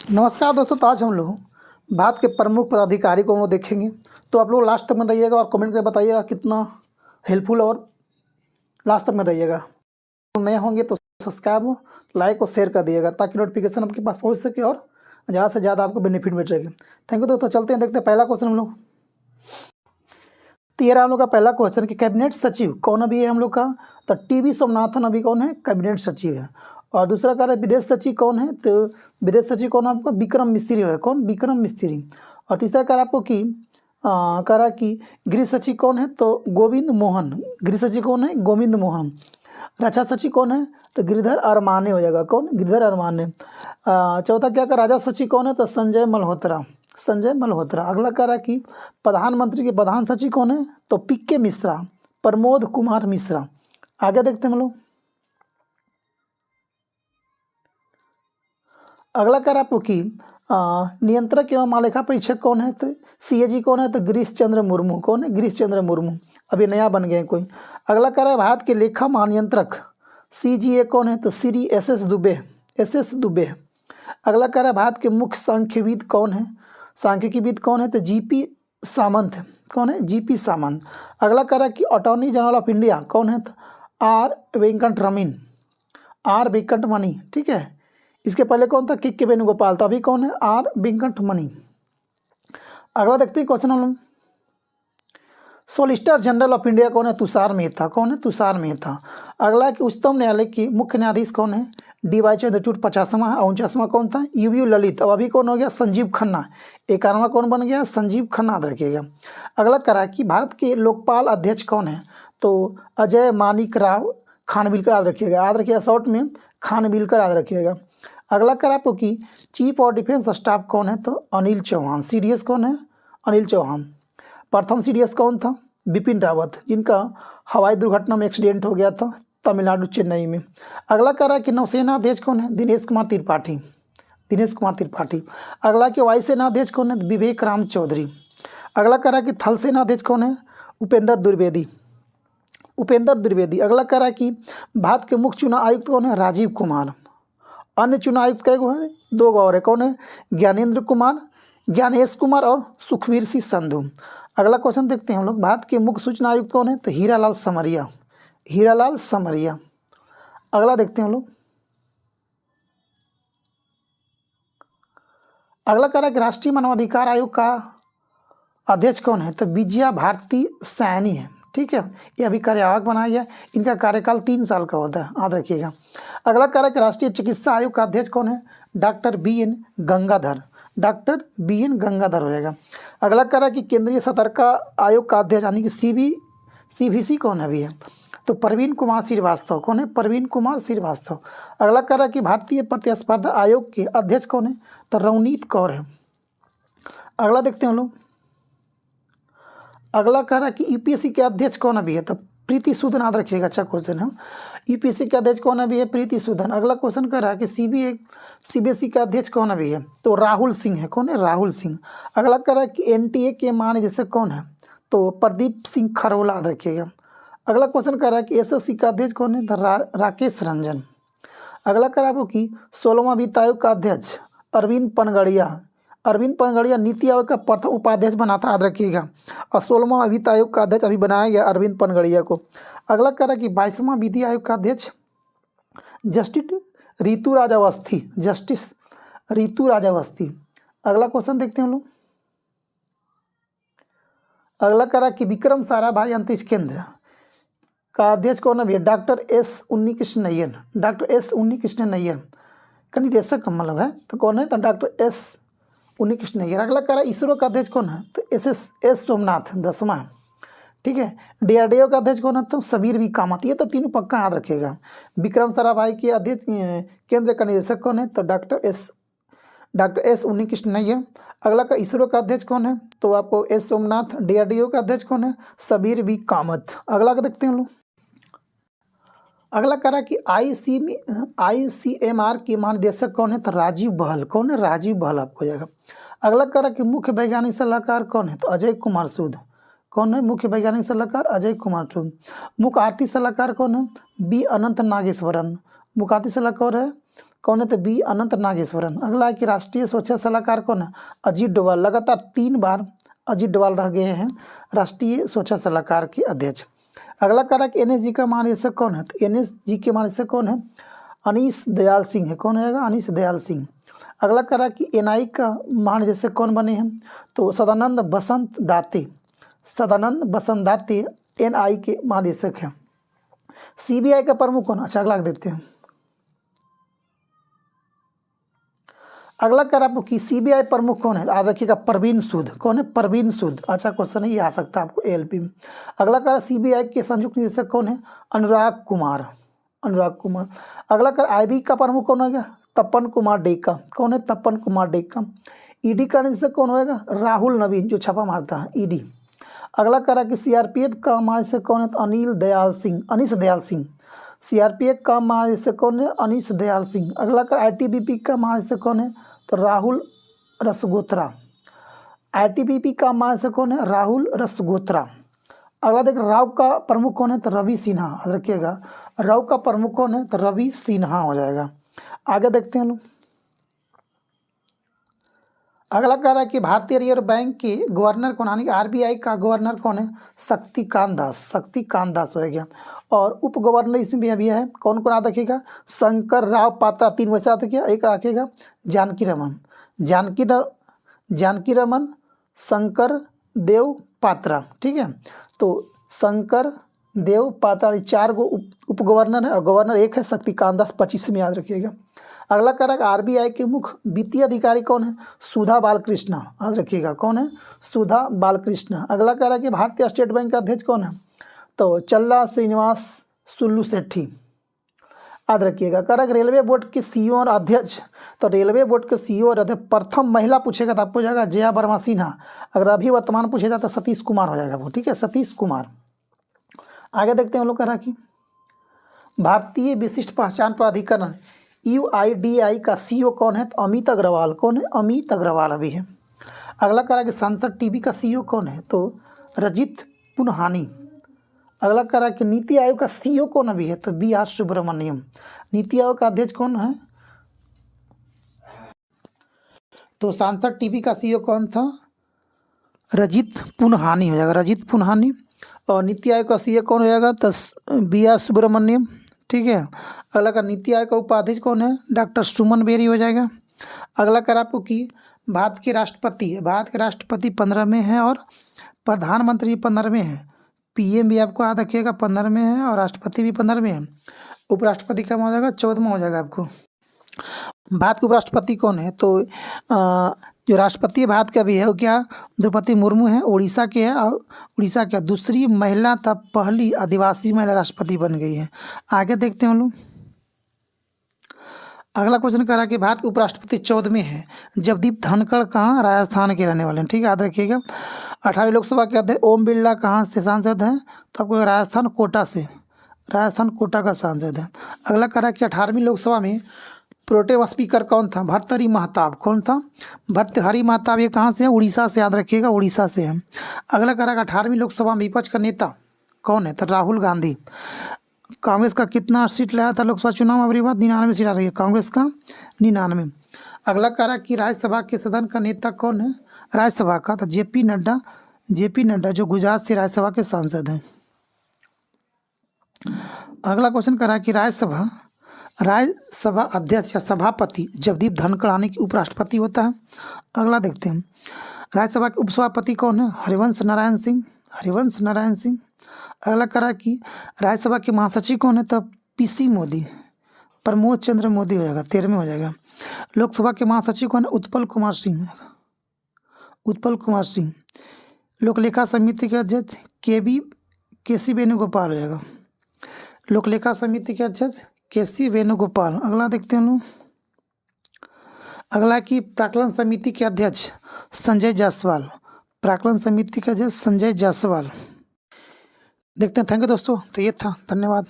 नमस्कार दोस्तों। तो आज हम लोग भारत के प्रमुख पदाधिकारी को हम लोग देखेंगे। तो आप लोग लास्ट तक में रहिएगा और कमेंट करके बताइएगा कितना हेल्पफुल और लास्ट तक में रहिएगा। तो नए होंगे तो सब्सक्राइब, लाइक और शेयर कर दिएगा ताकि नोटिफिकेशन आपके पास पहुंच सके और ज़्यादा से ज़्यादा आपको बेनिफिट मिल सके। थैंक यू दोस्तों। चलते हैं, देखते हैं पहला क्वेश्चन हम लोग। तो ये रहा हम लोग का पहला क्वेश्चन कि कैबिनेट सचिव कौन अभी है हम लोग का। तो टीवी सोमनाथन अभी कौन है, कैबिनेट सचिव है। और दूसरा कह रहा है विदेश सचिव कौन है, तो विदेश सचिव कौन है आपका, विक्रम मिस्त्री है। कौन, विक्रम मिस्त्री। और तीसरा कह रहा आपको कि कह रहा कि गृह सचिव कौन है, तो गोविंद मोहन। गृह सचिव कौन है, गोविंद मोहन। रक्षा सचिव कौन है, तो गिरिधर अरमाने हो जाएगा। कौन, गिरिधर अरमाने। चौथा क्या का राजा सचिव कौन है, तो संजय मल्होत्रा, संजय मल्होत्रा। अगला कह रहा कि प्रधानमंत्री के प्रधान सचिव कौन है, तो पीके मिश्रा, प्रमोद कुमार मिश्रा। आगे देखते हैं हम लोग। अगला कह रहा आपको कि नियंत्रक एवं महालेखा परीक्षक कौन है, तो सीएजी कौन है, तो गिरीश चंद्र मुर्मू। कौन है, गिरीश चंद्र मुर्मू, अभी नया बन गए कोई। अगला कह रहा है भारत के लेखा महानियंत्रक सीजीए कौन है, तो श्री एस एस दुबे। अगला कह रहा है भारत के मुख्य सांख्यविद कौन है, सांख्यिकीविद कौन है, तो जीपी सामंत। कौन है, जीपी सामंत। अगला कह रहा है कि अटॉर्नी जनरल ऑफ इंडिया कौन है, तो आर वेंकटरमण, आर वेंकटमणि। ठीक है, इसके पहले कौन था, के वेणुगोपाल। तो अभी कौन है, आर वेंकटमणि। अगला देखते हैं क्वेश्चन हम लोग। सोलिसिटर जनरल ऑफ इंडिया कौन है, तुषार मेहता। कौन है, तुषार मेहता। अगला है कि उच्चतम न्यायालय के मुख्य न्यायाधीश कौन है, डीवाई चंद्रचूड़ 50वां है। 49वां कौन था, यूयू ललित। अब अभी कौन हो गया, संजीव खन्ना। 51वां कौन बन गया, संजीव खन्ना, याद रखिएगा। अगला करा कि भारत के लोकपाल अध्यक्ष कौन है, तो अजय मानिक राव खानविलकर, याद रखिएगा। याद रखिएगा शॉर्ट में खानविलकर, याद रखिएगा। अगला करा आपको कि चीफ ऑफ डिफेंस स्टाफ कौन है, तो अनिल चौहान। सीडीएस कौन है, अनिल चौहान। प्रथम सीडीएस कौन था, बिपिन रावत, जिनका हवाई दुर्घटना में एक्सीडेंट हो गया था तमिलनाडु चेन्नई में। अगला कह रहा है कि नौसेना अध्यक्ष कौन है, दिनेश कुमार त्रिपाठी, दिनेश कुमार त्रिपाठी। अगला कि वायुसेना अध्यक्ष कौन है, विवेक राम चौधरी। अगला कह रहा है कि थल सेना अध्यक्ष कौन है, उपेंद्र द्विवेदी, उपेंद्र द्विवेदी। अगला कह रहा है कि भारत के मुख्य चुनाव आयुक्त कौन है, राजीव कुमार। अन्य चुनाव आयुक्त कई गो है, 2 गो और है। कौन है, ज्ञानेंद्र कुमार, ज्ञानेश कुमार और सुखवीर सिंह संधू। अगला क्वेश्चन देखते हैं हम लोग। भारत के मुख्य सूचना आयुक्त कौन है, तो हीरालाल समरिया, हीरालाल समरिया। अगला देखते हैं हम लोग। अगला कह रहा है कि राष्ट्रीय मानवाधिकार आयोग का अध्यक्ष कौन है, तो विजया भारती सैनी है। ठीक है, ये अभी कार्यवाहक बनाया गया। इनका कार्यकाल 3 साल का होता है, याद रखिएगा। अगला कह रहा है कि राष्ट्रीय चिकित्सा आयोग का अध्यक्ष कौन है, doctor BN Gangadhar, doctor BN Gangadhar हो जाएगा। अगला कह रहा है कि केंद्रीय सतर्कता आयोग का अध्यक्ष यानी कि CVC कौन है अभी है, तो प्रवीण कुमार श्रीवास्तव। कौन है, प्रवीण कुमार श्रीवास्तव। अगला कह रहा है कि भारतीय प्रतिस्पर्धा आयोग के अध्यक्ष कौन है, तो रवनीत कौर है। अगला देखते हैं हम लोग। अगला कह रहा है कि यूपीएससी के अध्यक्ष कौन अभी है, तो प्रीति सूदन, याद रखिएगा। अच्छा क्वेश्चन है। यूपीएससी के अध्यक्ष कौन अभी है, प्रीति सूदन। अगला क्वेश्चन कह रहा है कि सीबीएसई का अध्यक्ष कौन अभी है, तो राहुल सिंह है। कौन है, राहुल सिंह। अगला कह रहा है कि एनटीए के महानिदेशक कौन है, तो प्रदीप सिंह खरोला, याद रखिएगा। अगला क्वेश्चन कह रहा है कि एसएससी का अध्यक्ष कौन है, तो राकेश रंजन। अगला कह रहा है आपको कि 16वां वित्त आयोग का अध्यक्ष अरविंद पनगड़िया, अरविंद पनगड़िया नीति आयोग का प्रथम उपाध्यक्ष बना था, याद रखिएगा। और 16वां वित्त आयोग का अध्यक्ष अभी बनाया गया अरविंद पनगड़िया को। अगला कह रहा है कि 22वां विधि आयोग का अध्यक्ष जस्टिस ऋतु राजावस्थी, जस्टिस ऋतु राजावस्थी। अगला क्वेश्चन देखते हैं हम लोग। अगला कह रहा है कि विक्रम साराभाई अंतरिक्ष केंद्र का अध्यक्ष कौन है, doctor S Unnikrishna Nair, doctor S Unnikrishna Nair का निदेशक का मतलब है, तो कौन है, तो डॉक्टर S उन्नीकृष्ण नैयर। अगला कह रहा है इसरो का अध्यक्ष कौन है, तो S सोमनाथ 10वां। ठीक है, DRDO का अध्यक्ष कौन है, तो सबीर भी कामत। ये तो तीनों पक्का याद रखेगा। विक्रम साराभाई के अध्यक्ष केंद्र का निदेशक कौन है, तो डॉक्टर S उन्नीकृष्ण नैयर। अगला का इसरो का अध्यक्ष कौन है, तो आपको S सोमनाथ। DRDO का अध्यक्ष कौन है, सबीर भी कामत। अगला का देखते हैं हम लोग। अगला कह रहा है कि ICMR के महानिदेशक कौन है, तो राजीव बहल। कौन है, राजीव बहल आपको हो जाएगा। अगला कह रहा है कि मुख्य वैज्ञानिक सलाहकार कौन है, तो अजय कुमार सूद। कौन है मुख्य वैज्ञानिक सलाहकार, अजय कुमार सूद। मुख्य आर्थिक सलाहकार कौन है, B अनंत नागेश्वरन। मुख्य आर्थिक सलाहकार है कौन है? तो बी अनंत नागेश्वरन। अगला है कि राष्ट्रीय स्वच्छता सलाहकार कौन है? अजीत डोभाल। लगातार 3 बार अजीत डोभाल रह गए हैं राष्ट्रीय स्वच्छता सलाहकार के अध्यक्ष। अगला कह रहा है कि एनएसजी का महानिदेशक कौन है? तो एनएसजी के महानिदेशक कौन है? अनीश दयाल सिंह है। कौन रहेगा? अनीश दयाल सिंह। अगला कह रहा है कि एनआई का महानिदेशक कौन बने हैं? तो सदानंद बसंत दाते। सदानंद बसंत दाते एनआई के महानिदेशक हैं। सीबीआई का प्रमुख कौन? अच्छा अगला देखते हैं। अगला कह रहा है आपको कि सीबीआई प्रमुख कौन है? याद रखिएगा परवीन सूद। कौन है? परवीन सूद। अच्छा क्वेश्चन है, ये आ सकता है आपको एएलपी में। अगला कह रहा है सीबीआई के संयुक्त निदेशक कौन है? अनुराग कुमार। अनुराग कुमार। अगला कह आईबी का प्रमुख कौन होगा? तपन कुमार डेका। कौन है? तपन कुमार डेका। ईडी का निदेशक कौन होगा? राहुल नवीन, जो छापा मारता है ईडी। अगला कह रहा है कि सीआरपीएफ का महानिदेशक कौन है? तो अनिल दयाल सिंह, अनीश दयाल सिंह। सीआरपीएफ का महानिदेशक कौन है? अनीश दयाल सिंह। अगला कर आईटीबीपी का महानिदेशक कौन है? तो राहुल रसगोत्रा। आईटीबीपी का महानिदेशक कौन है? राहुल रसगोत्रा। अगला देख राव का प्रमुख कौन है? तो रवि सिन्हा। याद रखिएगा राव का प्रमुख कौन है? तो रवि सिन्हा हो जाएगा। आगे देखते हैं लोग। अगला कह रहा है कि भारतीय रिजर्व बैंक के गवर्नर कौन, यानी आरबीआई का गवर्नर कौन है? शक्तिकांत दास। शक्तिकांत दास हो गया। और उप गवर्नर इसमें भी है कौन कौन याद रखिएगा? शंकर राव पात्रा। 3 वैसे याद रखिएगा। एक रखिएगा जानकी रमन। जानकी रमन, शंकर देव पात्रा। ठीक है, तो शंकर देव पात्रा 4 गो उप गवर्नर है और गवर्नर एक है शक्तिकांत दास। 25 में याद रखिएगा। अगला कह रहा है आरबीआई के मुख्य वित्तीय अधिकारी कौन है? सुधा बालकृष्ण। याद रखिएगा कौन है? सुधा बालकृष्ण। अगला कह रहा है कि भारतीय स्टेट बैंक का अध्यक्ष कौन है? तो चल्ला श्रीनिवास सुल्लू सेट्टी। याद रखिएगा। कह रहा है रेलवे बोर्ड के सीईओ और अध्यक्ष, तो रेलवे बोर्ड के सीईओ और अध्यक्ष प्रथम महिला पूछेगा तो आपको जाएगा जया वर्मा सिन्हा। अगर अभी वर्तमान पूछेगा तो सतीश कुमार हो जाएगा वो। ठीक है, सतीश कुमार। आगे देखते हैं हम लोग। कह रहा कि भारतीय विशिष्ट पहचान प्राधिकरण यूआईडीआई का सीईओ कौन है? तो अमित अग्रवाल। कौन है? अमित अग्रवाल अभी है। अगला कह रहा है कि सांसद टीवी का सीईओ कौन है? तो रजित पुनहानी। अगला कह रहा है कि नीति आयोग का सीईओ कौन अभी है? तो बीआर सुब्रमण्यम। नीति आयोग का अध्यक्ष कौन है? तो सांसद टीवी का सीईओ कौन था? रजित पुनहानी हो जाएगा, रजित पुनहानी। और नीति आयोग का सीईओ कौन हो जाएगा? तो बीआर सुब्रमण्यम। ठीक है। अगला का नीति आयोग का उपाध्यक्ष कौन है? डॉक्टर सुमन बेरी हो जाएगा। अगला कर आपको कि भारत के राष्ट्रपति 15वें हैं और प्रधानमंत्री 15वें हैं। पीएम भी आपको याद रखिएगा 15वें है और राष्ट्रपति भी 15वें है। उपराष्ट्रपति का हो जाएगा 14वां हो जाएगा आपको। भारत के उपराष्ट्रपति कौन है? तो जो राष्ट्रपति भारत का भी है वो क्या? द्रौपदी मुर्मू है, उड़ीसा के है। और उड़ीसा क्या दूसरी महिला तब पहली आदिवासी महिला राष्ट्रपति बन गई है। आगे देखते हैं हम लोग। अगला क्वेश्चन कह रहा है कि भारत के उपराष्ट्रपति 14वें हैं। जगदीप धनखड़ कहाँ? राजस्थान के रहने वाले हैं। ठीक है, याद रखिएगा। 18वीं लोकसभा के अध्यक्ष ओम बिरला कहाँ से सांसद हैं? तो आपको राजस्थान कोटा से, राजस्थान कोटा का सांसद है। अगला कह रहा है कि 18वीं लोकसभा में प्रोटेम स्पीकर कौन था? भर्तृहरि महताब। कौन था? भर्तृहरि महताब। ये कहाँ से है? उड़ीसा से। याद रखिएगा उड़ीसा से है। अगला कह रहा है 18वीं लोकसभा में विपक्ष का नेता कौन है? तो राहुल गांधी। कांग्रेस का कितना सीट लाया था लोकसभा चुनाव? अबरी बात 99 सीट आ रही है कांग्रेस का, 99। अगला कह रहा है कि राज्यसभा के सदन का नेता कौन है? राज्यसभा का तो जेपी नड्डा जो गुजरात से राज्यसभा के सांसद हैं। अगला क्वेश्चन कह रहा है कि राज्यसभा अध्यक्ष या सभापति जगदीप धनखड़ यानी कि उपराष्ट्रपति होता है। अगला देखते हैं। राज्यसभा के उपसभापति कौन है? हरिवंश नारायण सिंह। अगला कह रहा है कि राज्यसभा के महासचिव कौन है? तो पीसी मोदी, प्रमोद चंद्र मोदी हो जाएगा, 13वें हो जाएगा। लोकसभा के महासचिव कौन है? उत्पल कुमार सिंह। लोक लेखा समिति के अध्यक्ष केसी वेणुगोपाल हो जाएगा। लोक लेखा समिति के अध्यक्ष केसी वेणुगोपाल। अगला देखते हैं लोग। अगला कि प्राक्कलन समिति के अध्यक्ष संजय जायसवाल। देखते हैं। थैंक यू दोस्तों। तो ये था, धन्यवाद।